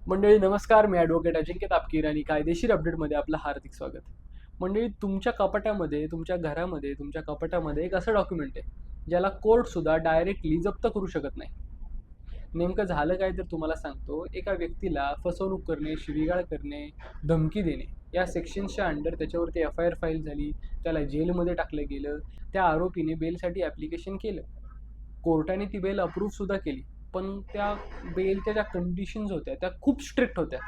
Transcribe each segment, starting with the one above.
मंडळी नमस्कार, मी ॲडव्होकेट अजिंक्य तापकीर आणि कायदेशीर अपडेटमध्ये आपलं हार्दिक स्वागत. मंडळी, तुमच्या कपाटामध्ये, तुमच्या घरामध्ये, तुमच्या कपाटामध्ये एक असं डॉक्युमेंट आहे, ज्याला कोर्टसुद्धा डायरेक्टली जप्त करू शकत नाही. नेमकं झालं काय तर तुम्हाला सांगतो. एका व्यक्तीला फसवणूक करणे, शिवीगाळ करणे, धमकी देणे या सेक्शन्सच्या अंडर त्याच्यावरती एफ-आय-आर फाईल झाली, त्याला जेलमध्ये टाकलं गेलं. त्या आरोपीने बेलसाठी ॲप्लिकेशन केलं. कोर्टाने ती बेल अप्रूव्हसुद्धा केली. पण त्या बेलच्या ज्या कंडिशन्स होत्या त्या खूप स्ट्रिक्ट होत्या.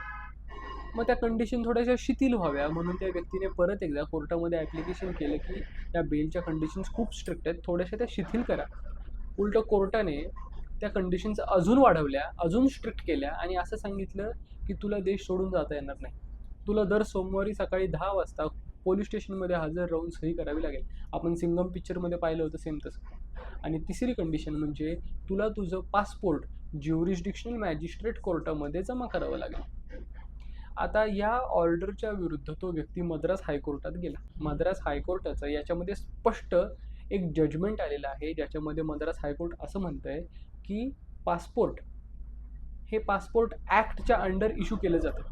मग त्या कंडिशन थोड्याशा शिथिल व्हाव्या म्हणून त्या व्यक्तीने परत एकदा कोर्टामध्ये ॲप्लिकेशन केलं की त्या बेलच्या कंडिशन्स खूप स्ट्रिक्ट आहेत, थोड्याशा त्या शिथिल करा. उलटं कोर्टाने त्या कंडिशन्स अजून वाढवल्या, अजून स्ट्रिक्ट केल्या आणि असं सांगितलं की तुला देश सोडून जाता येणार नाही. तुला दर सोमवारी सकाळी 10 वाजता पोलीस स्टेशनमध्ये हजर राहून सही करावी लागेल. आपण सिंघम पिक्चरमध्ये पाहिलं होतं सेम तसं. आणि तिसरी कंडिशन म्हणजे तुला तुझं पासपोर्ट ज्युरिस्डिक्शनल मॅजिस्ट्रेट कोर्टामध्ये जमा करावं लागेल. आता या ऑर्डरच्या विरुद्ध तो व्यक्ती मद्रास हायकोर्टात गेला. मद्रास हायकोर्टाचं याच्यामध्ये स्पष्ट एक जजमेंट आलेलं आहे, ज्याच्यामध्ये मद्रास हायकोर्ट असं म्हणतं आहे की पासपोर्ट हे पासपोर्ट ॲक्टच्या अंडर इश्यू केलं जातं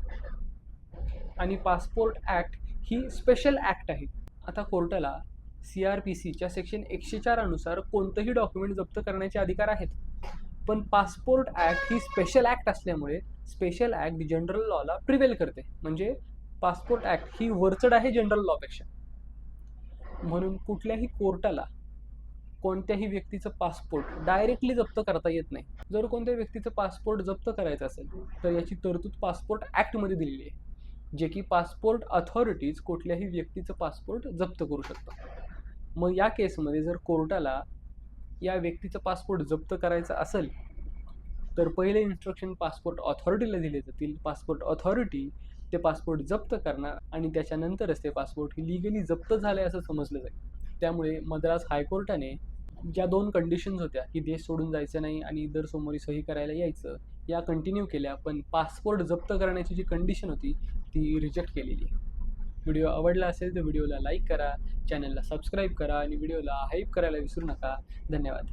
आणि पासपोर्ट ॲक्ट ही स्पेशल ॲक्ट आहे. आता कोर्टाला CRPCच्या सेक्शन 104 अनुसार कोणतंही डॉक्युमेंट जप्त करण्याचे अधिकार आहेत. पण पासपोर्ट ॲक्ट ही स्पेशल ॲक्ट असल्यामुळे स्पेशल ॲक्ट जनरल लॉला प्रिवेल करते. म्हणजे पासपोर्ट ॲक्ट ही वरचढ आहे जनरल लॉपेक्षा. म्हणून कुठल्याही कोर्टाला कोणत्याही व्यक्तीचं पासपोर्ट डायरेक्टली जप्त करता येत नाही. जर कोणत्या व्यक्तीचं पासपोर्ट जप्त करायचं असेल तर याची तरतूद पासपोर्ट ॲक्टमध्ये दिलेली आहे, जे की पासपोर्ट अथॉरिटीज कुठल्याही व्यक्तीचं पासपोर्ट जप्त करू शकतात. मग या केसमध्ये जर कोर्टाला या व्यक्तीचं पासपोर्ट जप्त करायचं असेल तर पहिले इन्स्ट्रक्शन पासपोर्ट अथॉरिटीला दिले जातील. पासपोर्ट अथॉरिटी ते पासपोर्ट जप्त करणार आणि त्याच्यानंतरच ते पासपोर्ट ही लिगली जप्त झाले असं समजलं जाईल. त्यामुळे मद्रास हायकोर्टाने ज्या 2 कंडिशन्स होत्या की देश सोडून जायचं नाही आणि दर सोमवारी सही करायला यायचं, या कंटिन्यू केल्या, पण पासपोर्ट जप्त करण्याची जी कंडिशन होती ती रिजेक्ट केलेली आहे. व्हिडिओ आवडला असेल तर व्हिडिओला लाईक करा, चॅनलला सबस्क्राईब करा आणि व्हिडिओला हाईप करायला विसरू नका. धन्यवाद.